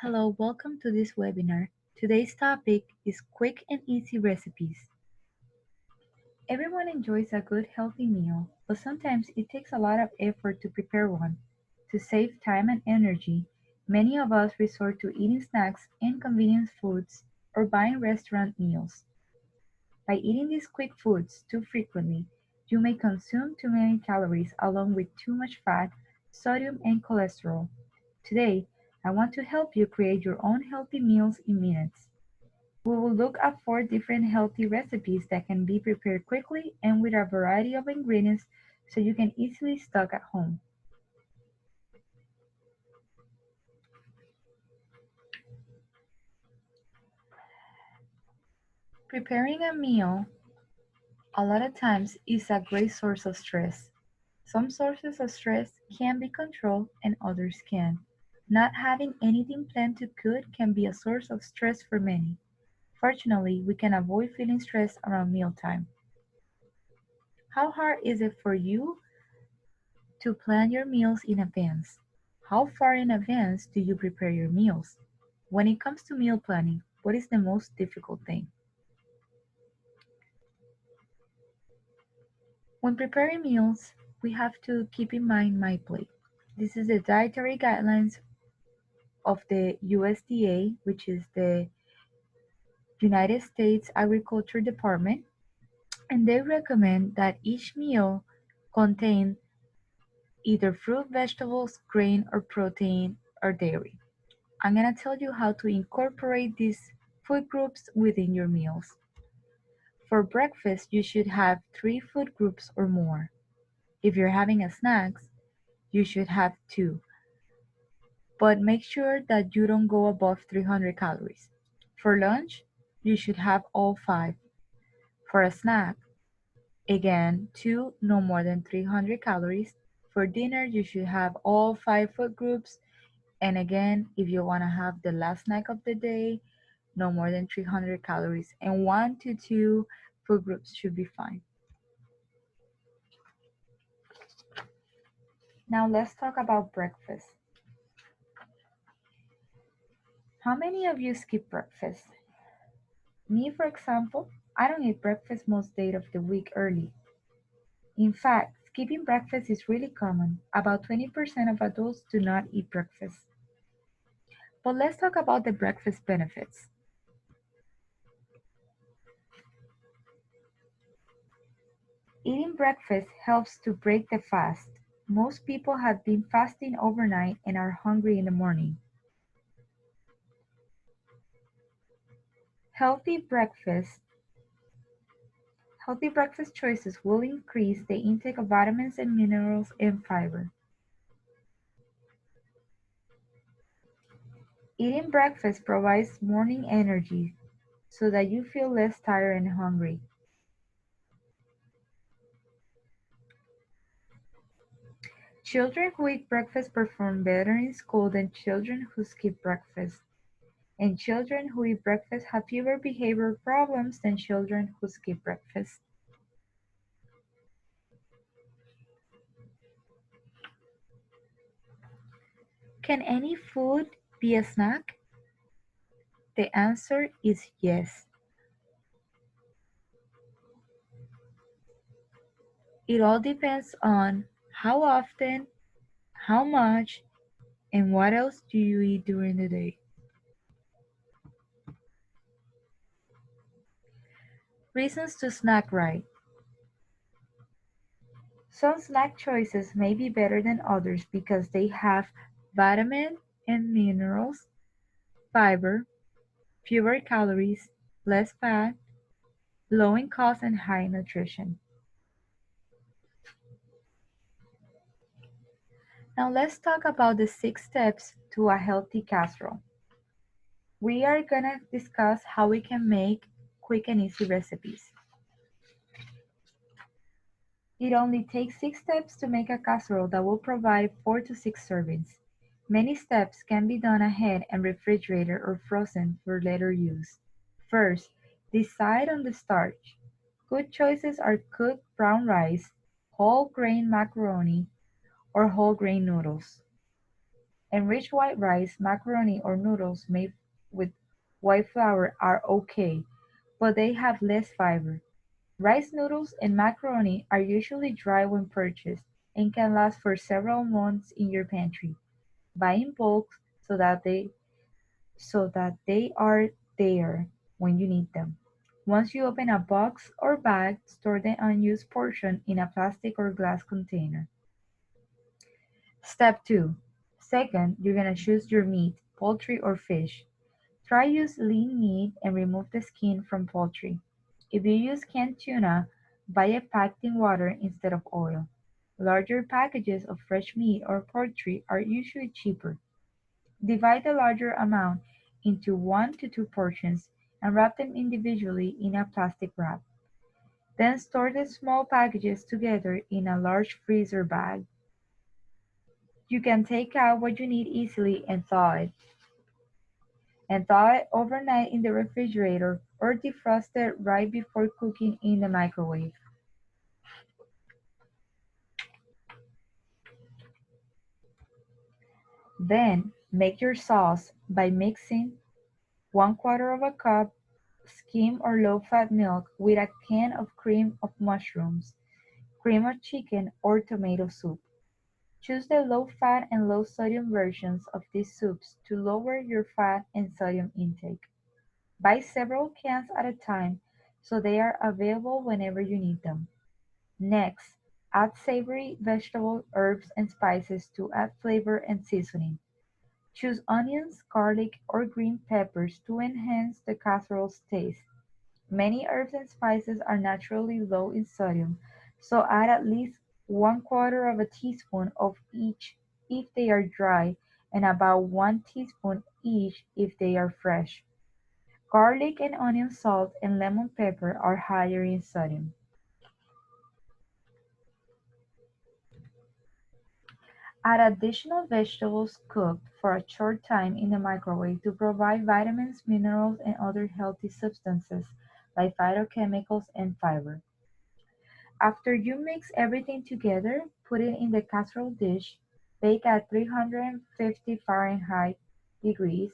Hello, welcome to this webinar. Today's topic is quick and easy recipes. Everyone enjoys a good healthy meal, but sometimes it takes a lot of effort to prepare one. To save time and energy, many of us resort to eating snacks and convenience foods or buying restaurant meals. By eating these quick foods too frequently, you may consume too many calories along with too much fat, sodium, and cholesterol. Today, I want to help you create your own healthy meals in minutes. We will look at 4 different healthy recipes that can be prepared quickly and with a variety of ingredients so you can easily stock at home. Preparing a meal a lot of times is a great source of stress. Some sources of stress can be controlled and others can. Not having anything planned to cook can be a source of stress for many. Fortunately, we can avoid feeling stressed around mealtime. How hard is it for you to plan your meals in advance? How far in advance do you prepare your meals? When it comes to meal planning, what is the most difficult thing? When preparing meals, we have to keep in mind my plate. This is the dietary guidelines of the USDA, which is the United States Agriculture Department, and they recommend that each meal contain either fruit, vegetables, grain, or protein or dairy. I'm going to tell you how to incorporate these food groups within your meals. For breakfast, you should have 3 food groups or more. If you're having a snacks, you should have 2, but make sure that you don't go above 300 calories. For lunch, you should have all 5. For a snack, again, 2, no more than 300 calories. For dinner, you should have all 5 food groups. And again, if you want to have the last snack of the day, no more than 300 calories, and 1 to 2 food groups should be fine. Now let's talk about breakfast. How many of you skip breakfast? Me, for example, I don't eat breakfast most days of the week early. In fact, skipping breakfast is really common. About 20% of adults do not eat breakfast. But let's talk about the breakfast benefits. Eating breakfast helps to break the fast. Most people have been fasting overnight and are hungry in the morning. Healthy breakfast Healthy breakfast choices will increase the intake of vitamins and minerals and fiber. Eating breakfast provides morning energy so that you feel less tired and hungry. Children who eat breakfast perform better in school than children who skip breakfast. And children who eat breakfast have fewer behavioral problems than children who skip breakfast. Can any food be a snack? The answer is yes. It all depends on how often, how much, and what else do you eat during the day. Reasons to snack right. Some snack choices may be better than others because they have vitamin and minerals, fiber, fewer calories, less fat, low in cost, and high in nutrition. Now let's talk about the 6 steps to a healthy casserole. We are gonna discuss how we can make quick and easy recipes. It only takes 6 steps to make a casserole that will provide 4 to 6 servings. Many steps can be done ahead and refrigerated or frozen for later use. First, decide on the starch. Good choices are cooked brown rice, whole grain macaroni, or whole grain noodles. Enriched white rice, macaroni, or noodles made with white flour are okay, but they have less fiber. Rice noodles and macaroni are usually dry when purchased and can last for several months in your pantry. Buy in bulk so that they are there when you need them. Once you open a box or bag, store the unused portion in a plastic or glass container. Step 2. Second, you're going to choose your meat, poultry or fish. Try use lean meat and remove the skin from poultry. If you use canned tuna, buy it packed in water instead of oil. Larger packages of fresh meat or poultry are usually cheaper. Divide the larger amount into 1 to 2 portions and wrap them individually in a plastic wrap. Then store the small packages together in a large freezer bag. You can take out what you need easily and thaw it overnight in the refrigerator or defrost it right before cooking in the microwave. Then make your sauce by mixing 1/4 of a cup skim or low-fat milk with a can of cream of mushrooms, cream of chicken, or tomato soup. Choose the low-fat and low-sodium versions of these soups to lower your fat and sodium intake. Buy several cans at a time so they are available whenever you need them. Next, add savory vegetable herbs and spices to add flavor and seasoning. Choose onions, garlic, or green peppers to enhance the casserole's taste. Many herbs and spices are naturally low in sodium, so add at least 1/4 of a teaspoon of each if they are dry and about 1 teaspoon each if they are fresh. Garlic and onion salt and lemon pepper are higher in sodium. Add additional vegetables cooked for a short time in the microwave to provide vitamins, minerals, and other healthy substances like phytochemicals and fiber. After you mix everything together, put it in the casserole dish. Bake at 350 Fahrenheit degrees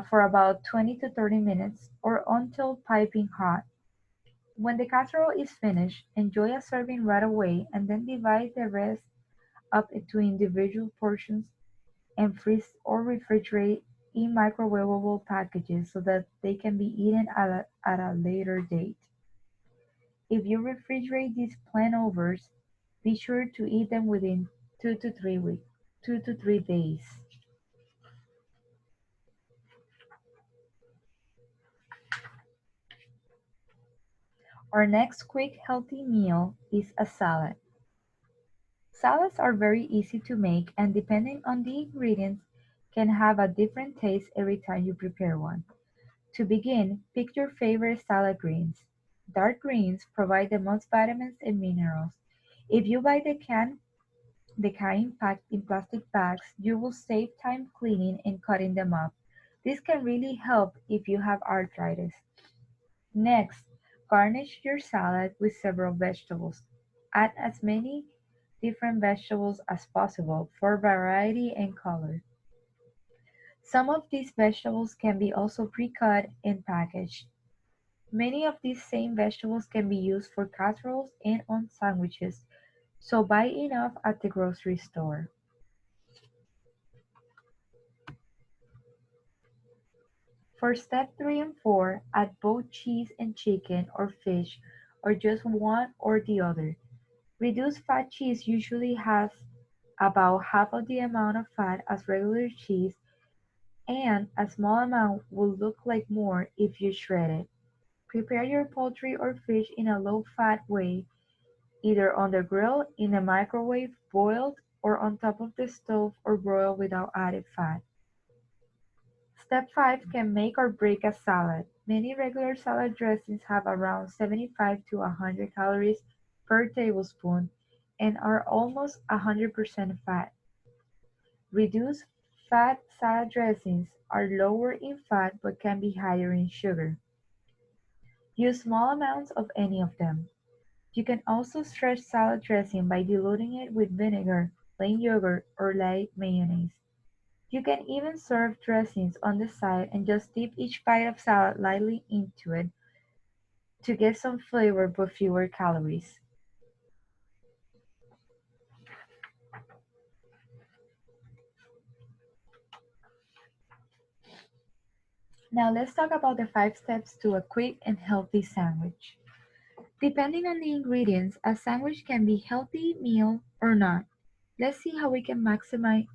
for about 20 to 30 minutes or until piping hot. When the casserole is finished, enjoy a serving right away and then divide the rest up into individual portions and freeze or refrigerate in microwavable packages so that they can be eaten at a later date. If you refrigerate these overs, be sure to eat them within 2 to 3 weeks, 2 to 3 days. Our next quick healthy meal is a salad. Salads are very easy to make and depending on the ingredients can have a different taste every time you prepare one. To begin, pick your favorite salad greens. Dark greens provide the most vitamins and minerals. If you buy the kind packed in plastic bags, you will save time cleaning and cutting them up. This can really help if you have arthritis. Next, garnish your salad with several vegetables. Add as many different vegetables as possible for variety and color. Some of these vegetables can be also pre-cut and packaged. Many of these same vegetables can be used for casseroles and on sandwiches, so buy enough at the grocery store. For step 3 and 4, add both cheese and chicken or fish or just one or the other. Reduced fat cheese usually has about half of the amount of fat as regular cheese, and a small amount will look like more if you shred it. Prepare your poultry or fish in a low-fat way, either on the grill, in the microwave, boiled, or on top of the stove or broiled without added fat. Step 5 can make or break a salad. Many regular salad dressings have around 75 to 100 calories per tablespoon and are almost 100% fat. Reduced fat salad dressings are lower in fat but can be higher in sugar. Use small amounts of any of them. You can also stretch salad dressing by diluting it with vinegar, plain yogurt, or light mayonnaise. You can even serve dressings on the side and just dip each bite of salad lightly into it to get some flavor but fewer calories. Now let's talk about the 5 steps to a quick and healthy sandwich. Depending on the ingredients, a sandwich can be healthy meal or not. Let's see how we can maximize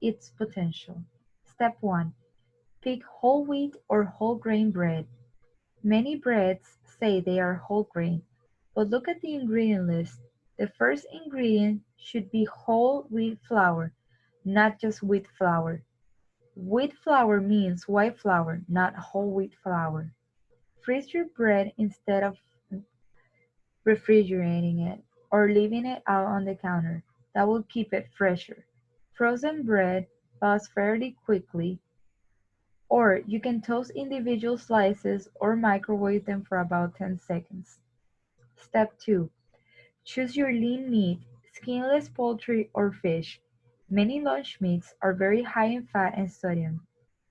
its potential. Step 1. Pick whole wheat or whole grain bread. Many breads say they are whole grain, but look at the ingredient list. The first ingredient should be whole wheat flour, not just wheat flour. Wheat flour means white flour, not whole wheat flour. Freeze your bread instead of refrigerating it or leaving it out on the counter. That will keep it fresher. Frozen bread thaws fairly quickly, or you can toast individual slices or microwave them for about 10 seconds. Step 2. Choose your lean meat, skinless poultry or fish. Many lunch meats are very high in fat and sodium.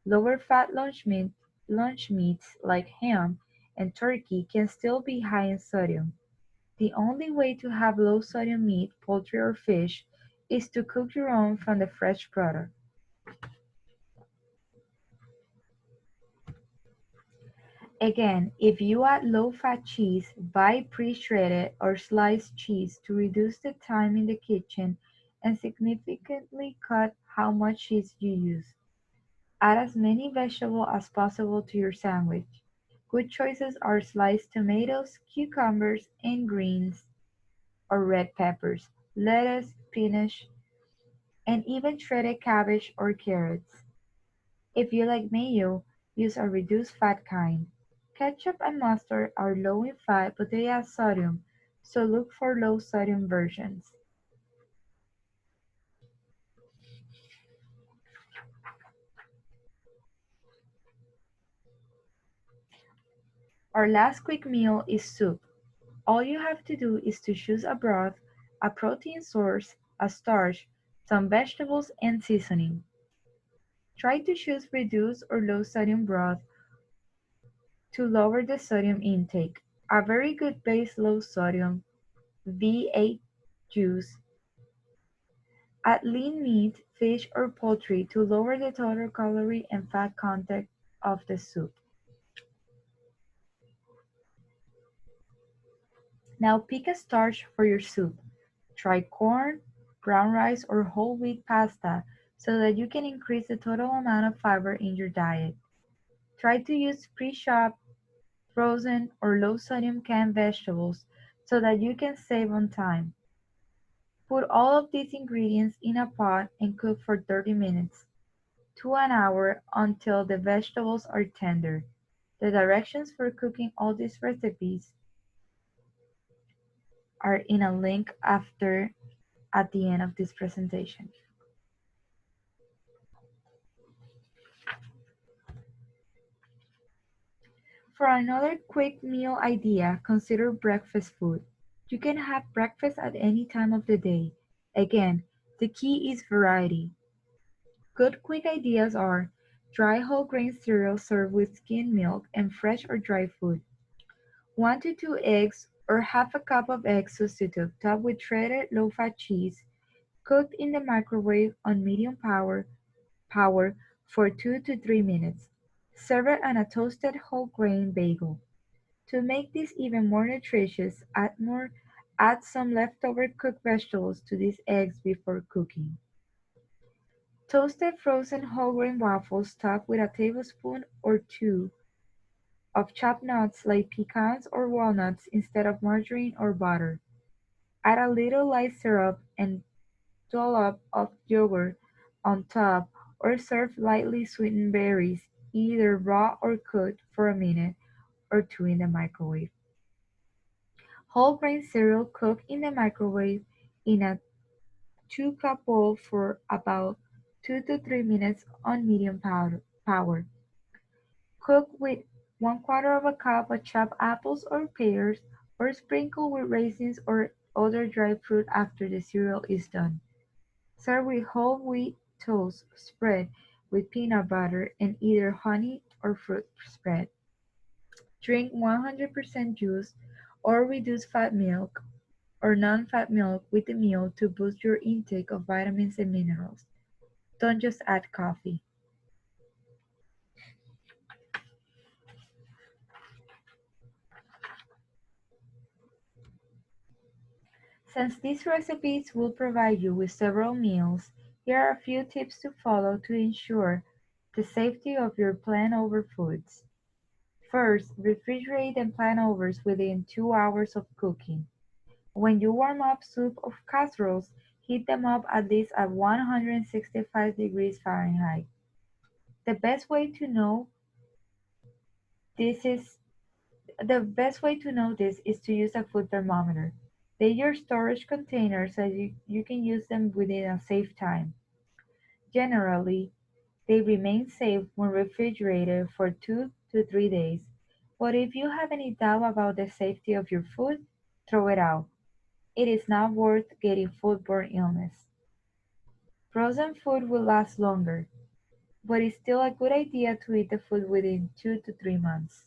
Lower fat lunch meats like ham and turkey can still be high in sodium. The only way to have low sodium meat, poultry or fish is to cook your own from the fresh product. Again, if you add low-fat cheese, buy pre-shredded or sliced cheese to reduce the time in the kitchen and significantly cut how much cheese you use. Add as many vegetables as possible to your sandwich. Good choices are sliced tomatoes, cucumbers, and greens or red peppers, lettuce, spinach, and even shredded cabbage or carrots. If you like mayo, use a reduced fat kind. Ketchup and mustard are low in fat but they add sodium, so look for low sodium versions. Our last quick meal is soup. All you have to do is to choose a broth, a protein source, a starch, some vegetables, and seasoning. Try to choose reduced or low sodium broth to lower the sodium intake. A very good base low sodium V8 juice. Add lean meat, fish or poultry to lower the total calorie and fat content of the soup. Now pick a starch for your soup. Try corn, brown rice or whole wheat pasta so that you can increase the total amount of fiber in your diet. Try to use pre-chopped, frozen or low sodium canned vegetables so that you can save on time. Put all of these ingredients in a pot and cook for 30 minutes to an hour until the vegetables are tender. The directions for cooking all these recipes are in a link after at the end of this presentation. For another quick meal idea, consider breakfast food. You can have breakfast at any time of the day. Again, the key is variety. Good quick ideas are dry whole grain cereal served with skim milk and fresh or dry food. 1 to 2 eggs or half a cup of egg substitute topped with shredded low-fat cheese, cooked in the microwave on medium power for 2 to 3 minutes. Serve it on a toasted whole grain bagel. To make this even more nutritious, add some leftover cooked vegetables to these eggs before cooking. Toasted frozen whole grain waffles topped with a tablespoon or two of chopped nuts like pecans or walnuts instead of margarine or butter. Add a little light syrup and dollop of yogurt on top or serve lightly sweetened berries, either raw or cooked for a minute or two in the microwave. Whole grain cereal cooked in the microwave in a 2-cup bowl for about 2 to 3 minutes on medium power. Cook with 1/4 of a cup of chopped apples or pears, or sprinkle with raisins or other dried fruit after the cereal is done. Serve with whole wheat toast spread with peanut butter and either honey or fruit spread. Drink 100% juice or reduced fat milk or non-fat milk with the meal to boost your intake of vitamins and minerals. Don't just add coffee. Since these recipes will provide you with several meals, here are a few tips to follow to ensure the safety of your plant-over foods. First, refrigerate the plant-overs within 2 hours of cooking. When you warm up soup or casseroles, heat them up at least at 165 degrees Fahrenheit. The best way to know this is the best way to know this is to use a food thermometer. Date your storage containers so you can use them within a safe time. Generally, they remain safe when refrigerated for 2 to 3 days. But if you have any doubt about the safety of your food, throw it out. It is not worth getting foodborne illness. Frozen food will last longer, but it's still a good idea to eat the food within 2 to 3 months.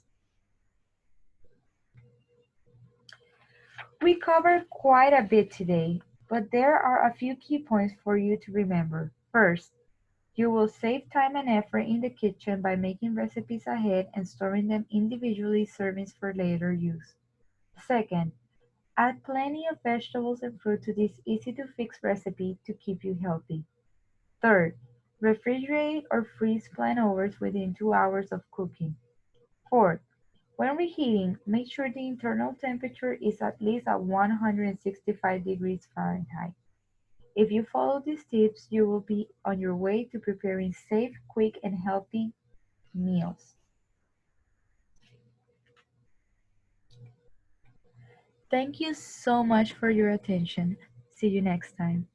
We covered quite a bit today, but there are a few key points for you to remember. First, you will save time and effort in the kitchen by making recipes ahead and storing them individually servings for later use. Second, add plenty of vegetables and fruit to this easy to fix recipe to keep you healthy. Third, refrigerate or freeze plant-overs within 2 hours of cooking. Fourth, when reheating, make sure the internal temperature is at least at 165 degrees Fahrenheit. If you follow these tips, you will be on your way to preparing safe, quick, and healthy meals. Thank you so much for your attention. See you next time.